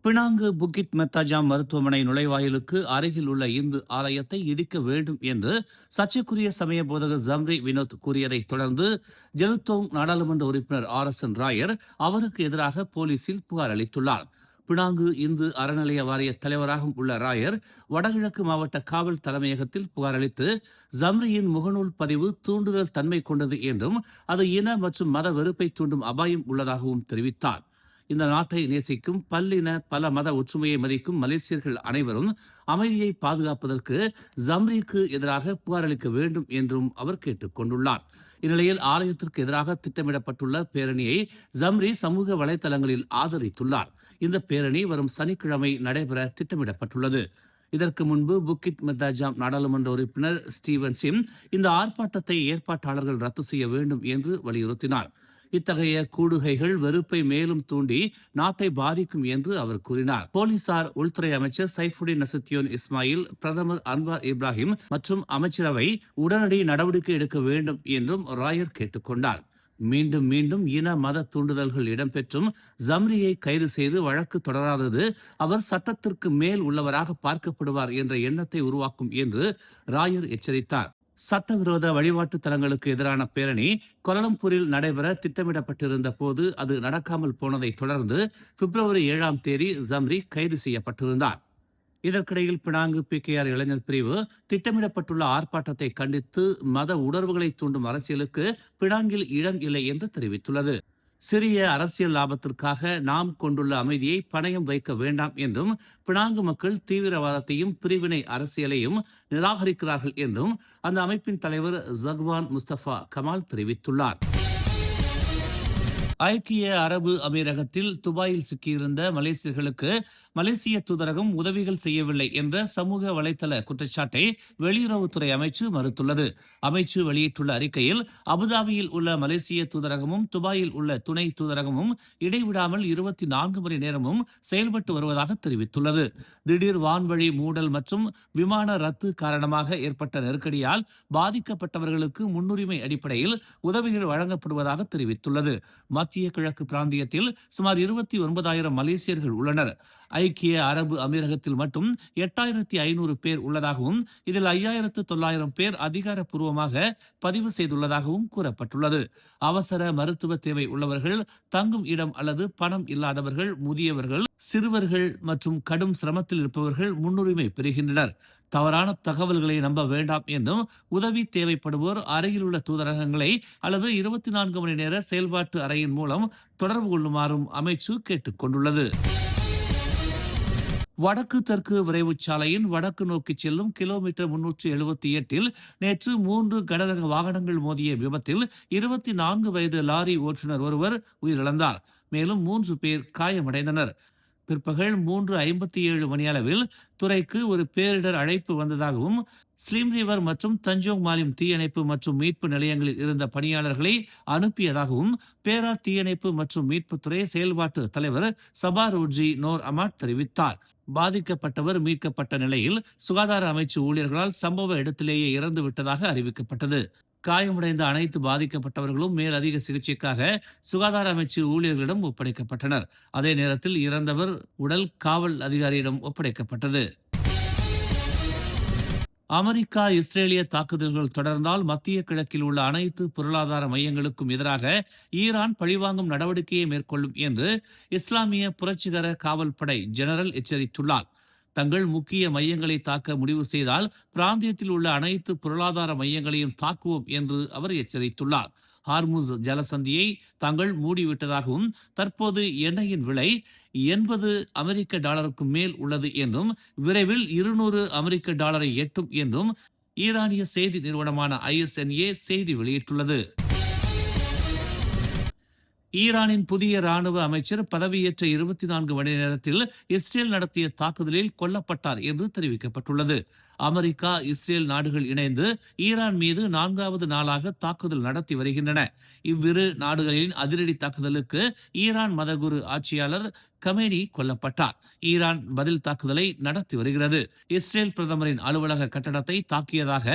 Penang புக்கிட் மெத்தாஜாம் மருத்துவமனை நுழைவாயிலுக்கு அருகில் உள்ள இந்து ஆலயத்தை இடிக்க வேண்டும் என்று சர்ச்சைக்குரிய சமய போதகர் ஜம்ரி வினோத் கூறியதைத் தொடர்ந்து ஜெலுத்தோங் நாடாளுமன்ற உறுப்பினர் RSN ராயர் அவருக்கு எதிராக போலீசில் புகார் அளித்துள்ளார். பினாங்கு இந்து அறநிலைய வாரிய தலைவராகவும் உள்ள ராயர் வடகிழக்கு மாவட்ட காவல் தலைமையகத்தில் புகார் அளித்து ஜம்ரியின் முகநூல் பதிவு தூண்டுதல் தன்மை கொண்டது என்றும் அது இன மற்றும் மத வெறுப்பை தூண்டும் அபாயம் உள்ளதாகவும் தெரிவித்தார். இந்த நாட்டை நேசிக்கும் பல்லின பல மத ஒற்றுமையை மதிக்கும் மலேசியர்கள் அனைவரும் அமைதியை பாதுகாப்பதற்கு ஜம்ரிக்கு எதிராக புகார் அளிக்க வேண்டும் என்றும் அவர் கேட்டுக் கொண்டுள்ளார். இந்நிலையில் ஆலயத்திற்கு எதிராக திட்டமிடப்பட்டுள்ள பேரணியை ஜம்ரி சமூக வலைதளங்களில் ஆதரித்துள்ளார். இந்த பேரணி வரும் சனிக்கிழமை நடைபெற திட்டமிடப்பட்டுள்ளது. இதற்கு முன்பு புக்கிட் மெத்தாஜாம் நாடாளுமன்ற உறுப்பினர் ஸ்டீவன் சிம் இந்த ஆர்ப்பாட்டத்தை ஏற்பாட்டாளர்கள் ரத்து செய்ய வேண்டும் என்று வலியுறுத்தினார். இத்தகைய கூடுகைகள் வெறுப்பை மேலும் தூண்டி நாட்டை பாதிக்கும் என்று அவர் கூறினார். போலீசார், உள்துறை அமைச்சர் சைஃபுடின் நசுத்தியோன் இஸ்மாயில், பிரதமர் அன்வார் இப்ராஹிம் மற்றும் அமைச்சரவை உடனடி நடவடிக்கை எடுக்க வேண்டும் என்றும் ராயர் கேட்டுக்கொண்டார். மீண்டும் மீண்டும் இன மத தூண்டுதல்கள் இடம்பெற்றும் ஜம்ரியை கைது செய்து வழக்கு தொடராதது அவர் சட்டத்திற்கு மேல் உள்ளவராக பார்க்கப்படுவார் என்ற எண்ணத்தை உருவாக்கும் என்று ராயர் எச்சரித்தார். சட்டவிரோத வழிபாட்டு தலங்களுக்கு எதிரான பேரணி கோலாலம்பூரில் நடைபெற திட்டமிடப்பட்டிருந்த போது அது நடக்காமல் போனதை தொடர்ந்து பிப்ரவரி 7ஆம் தேதி ஜம்ரி கைது செய்யப்பட்டிருந்தார். இதற்கிடையில் பினாங்கு PKR இளைஞர் பிரிவு திட்டமிடப்பட்டுள்ள ஆர்ப்பாட்டத்தை கண்டித்து மத உணர்வுகளை தூண்டும் அரசியலுக்கு பினாங்கில் இடம் இல்லை என்று தெரிவித்துள்ளது. சிறிய அரசியல் லாபத்திற்காக நாம் கொண்டுள்ள அமைதியை பணயம் வைக்க வேண்டாம் என்றும் பினாங்கு மக்கள் தீவிரவாதத்தையும் பிரிவினை அரசியலையும் நிராகரிக்கிறார்கள் என்றும் அந்த அமைப்பின் தலைவர் ஜக்வான் முஸ்தபா கமால் தெரிவித்துள்ளார். ஐக்கிய அரபு அமீரகத்தில் துபாயில் சிக்கியிருந்த மலேசியர்களுக்கு மலேசிய தூதரகம் உதவிகள் செய்யவில்லை என்ற சமூக வலைதள குற்றச்சாட்டை வெளியுறவுத்துறை அமைச்சு மறுத்துள்ளது. அமைச்சு வெளியிட்டுள்ள அறிக்கையில் அபுதாபியில் உள்ள மலேசிய தூதரகமும் துபாயில் உள்ள துணை தூதரகமும் இடைவிடாமல் 24 மணி நேரமும் செயல்பட்டு வருவதாக தெரிவித்துள்ளது. திடீர் வான்வழி மூடல் மற்றும் விமான ரத்து காரணமாக ஏற்பட்ட நெருக்கடியால் பாதிக்கப்பட்டவர்களுக்கு முன்னுரிமை அடிப்படையில் உதவிகள் வழங்கப்படுவதாக தெரிவித்துள்ளது. மத்திய கிழக்கு பிராந்தியத்தில் சுமார் 29,000 மலேசியர்கள் உள்ளனர். ஐக்கிய அரபு அமீரகத்தில் மட்டும் 8,500 பேர் உள்ளதாகவும் இதில் 5,900 பேர் அதிகாரப்பூர்வமாக பதிவு செய்துள்ளதாகவும் கூறப்பட்டுள்ளது. அவசர மருத்துவ தேவை உள்ளவர்கள், தங்கும் இடம் அல்லது பணம் இல்லாதவர்கள், முதியவர்கள், சிறுவர்கள் மற்றும் கடும் சிரமத்தில் இருப்பவர்கள் முன்னுரிமை பெறுகின்றனர். தவறான தகவல்களை நம்ப வேண்டாம் என்றும் உதவி தேவைப்படுவோர் அருகில் உள்ள தூதரகங்களை அல்லது 24 மணி நேர செயல்பாட்டு அறையின் மூலம் தொடர்பு கொள்ளுமாறும் அமைச்சு கேட்டுக் கொண்டுள்ளது. வடக்கு தெற்கு விரைவுச் சாலையின் வடக்கு நோக்கி செல்லும் கிலோமீட்டர் 378 நேற்று 3 கனரக வாகனங்கள் மோதிய விபத்தில் 24 வயது லாரி ஓட்டுநர் ஒருவர் உயிரிழந்தார். மேலும் 3 பேர் காயமடைந்தனர். பிற்பகல் 3:57 மணியளவில் துறைக்கு ஒரு பேரிடர் அழைப்பு வந்ததாகவும் ஸ்லிம் ரிவர் மற்றும் தஞ்சோங் மாலிம் தீயணைப்பு மற்றும் மீட்பு நிலையங்களில் இருந்த பணியாளர்களை அனுப்பியதாகவும் பேரா தீயணைப்பு மற்றும் மீட்புத்துறை செயல்பாட்டு தலைவர் சபாரோஜி நோர் அமாட் தெரிவித்தார். பாதிக்கப்பட்டவர் மீட்கப்பட்ட நிலையில் சுகாதார அமைச்சு ஊழியர்களால் சம்பவ இடத்திலேயே இறந்து விட்டதாக அறிவிக்கப்பட்டது. காயமடைந்த அனைத்து பாதிக்கப்பட்டவர்களும் மேலதிக சிகிச்சைக்காக சுகாதார அமைச்சு ஊழியர்களிடம் ஒப்படைக்கப்பட்டனர். அதே நேரத்தில் இறந்தவர் உடல் காவல் அதிகாரியிடம் ஒப்படைக்கப்பட்டது. அமெரிக்கா இஸ்ரேலிய தாக்குதல்கள் தொடர்ந்தால் மத்திய கிழக்கில் உள்ள அனைத்து பொருளாதார மையங்களுக்கும் எதிராக ஈரான் பழிவாங்கும் நடவடிக்கையை மேற்கொள்ளும் என்று இஸ்லாமிய புரட்சிகர காவல் படை ஜெனரல் எச்சரித்துள்ளார். தங்கள் முக்கிய மையங்களை தாக்க முடிவு செய்தால் பிராந்தியத்தில் உள்ள அனைத்து பொருளாதார மையங்களையும் தாக்குவோம் என்று அவர் எச்சரித்துள்ளார். ஹார்முஸ் ஜலசந்தியை தாங்கள் மூடிவிட்டதாகவும் தற்போது எண்ணெயின் விலை $80 மேல் உள்ளது என்றும் விரைவில் $200 எட்டும் என்றும் ஈரானிய செய்தி நிறுவனமான ISNA செய்தி வெளியிட்டுள்ளது. ஈரானின் புதிய ராணுவ அமைச்சர் பதவியேற்ற 24 மணி நேரத்தில் இஸ்ரேல் நடத்திய தாக்குதலில் கொல்லப்பட்டார் என்று தெரிவிக்கப்பட்டுள்ளது. அமெரிக்கா, இஸ்ரேல் நாடுகள் இணைந்து ஈரான் மீது 4வது நாளாக தாக்குதல் நடத்தி வருகின்றன. இவ்விரு நாடுகளின் அதிரடி தாக்குதலுக்கு ஈரான் மதகுரு ஆட்சியாளர் கமேனி கொல்லப்பட்டார். ஈரான் பதில் தாக்குதலை நடத்தி வருகிறது. இஸ்ரேல் பிரதமரின் அலுவலக கட்டடத்தை தாக்கியதாக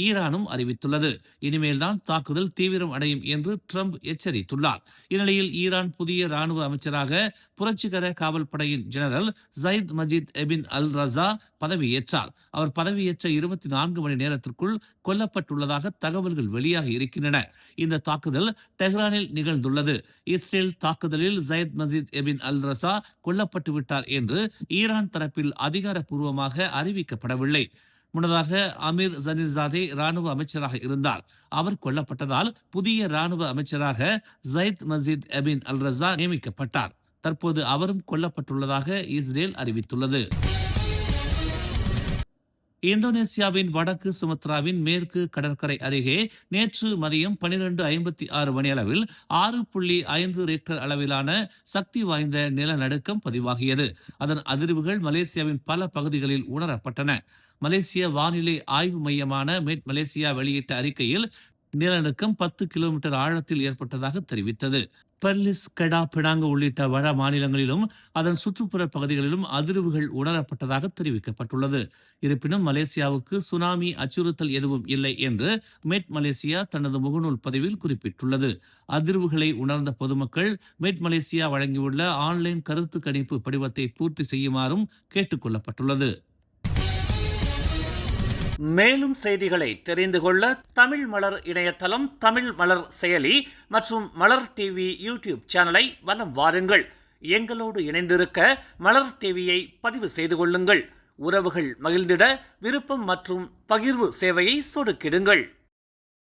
ஈரானும் அறிவித்துள்ளது. இனிமேல்தான் தாக்குதல் தீவிரம் அடையும் என்று ட்ரம்ப் எச்சரித்துள்ளார். இந்நிலையில் ஈரான் புதிய ராணுவ அமைச்சராக புரட்சிகர காவல் படையின் ஜெனரல் ஜயித் மஜீத் எபின் அல் ரசா பதவியேற்றார். அவர் பதவியேற்ற 24 மணி நேரத்திற்குள் கொல்லப்பட்டுள்ளதாக தகவல்கள் வெளியாகி இருக்கின்றன. இந்த தாக்குதல் டெஹ்ரானில் நிகழ்ந்துள்ளது. இஸ்ரேல் தாக்குதலில் ஜயித் மஜீத் எபின் அல் ரசா கொல்லப்பட்டு விட்டார் என்று ஈரான் தரப்பில் அதிகாரப்பூர்வமாக அறிவிக்கப்படவில்லை. முன்னதாக அமீர் ஜனிசாதே ராணுவ அமைச்சராக இருந்தார். அவர் கொல்லப்பட்டதால் புதிய ராணுவ அமைச்சராக ஜயித் மஜீத் எபின் அல் ரசா நியமிக்கப்பட்டார். தற்போது அவரும் கொல்லப்பட்டுள்ளதாக இஸ்ரேல் அறிவித்துள்ளது. இந்தோனேசியாவின் வடக்கு சுமத்ராவின் மேற்கு கடற்கரை அருகே நேற்று மதியம் 12:56 மணியளவில் 6.5 ரிக்டர் அளவிலான சக்தி வாய்ந்த நிலநடுக்கம் பதிவாகியது. அதன் அதிர்வுகள் மலேசியாவின் பல பகுதிகளில் உணரப்பட்டன. மலேசிய வானிலை ஆய்வு மையமான மெட் மலேசியா வெளியிட்ட அறிக்கையில் நிலநடுக்கம் 10 கிலோமீட்டர் ஆழத்தில் ஏற்பட்டதாக தெரிவித்தது. பெர்லிஸ், கெடா, பினாங்கு உள்ளிட்ட வட மாநிலங்களிலும் அதன் சுற்றுப்புற பகுதிகளிலும் அதிர்வுகள் உணரப்பட்டதாக தெரிவிக்கப்பட்டுள்ளது. இருப்பினும் மலேசியாவுக்கு சுனாமி அச்சுறுத்தல் எதுவும் இல்லை என்று மெட் மலேசியா தனது முகநூல் பதிவில் குறிப்பிட்டுள்ளது. அதிர்வுகளை உணர்ந்த பொதுமக்கள் மெட் மலேசியா வழங்கியுள்ள ஆன்லைன் கருத்து கணிப்பு படிவத்தை பூர்த்தி செய்யுமாறும் கேட்டுக் கொள்ளப்பட்டுள்ளது. மேலும் செய்திகளை தெரிந்து கொள்ள தமிழ் மலர் இணையதளம், தமிழ் மலர் செயலி மற்றும் மலர் டிவி யூடியூப் சேனலை வலம் வாருங்கள். எங்களோடு இணைந்திருக்க மலர் டிவியை பதிவு செய்து கொள்ளுங்கள். உறவுகள் மகிழ்ந்திட விருப்பம் மற்றும் பகிர்வு சேவையை சொடுக்கிடுங்கள்.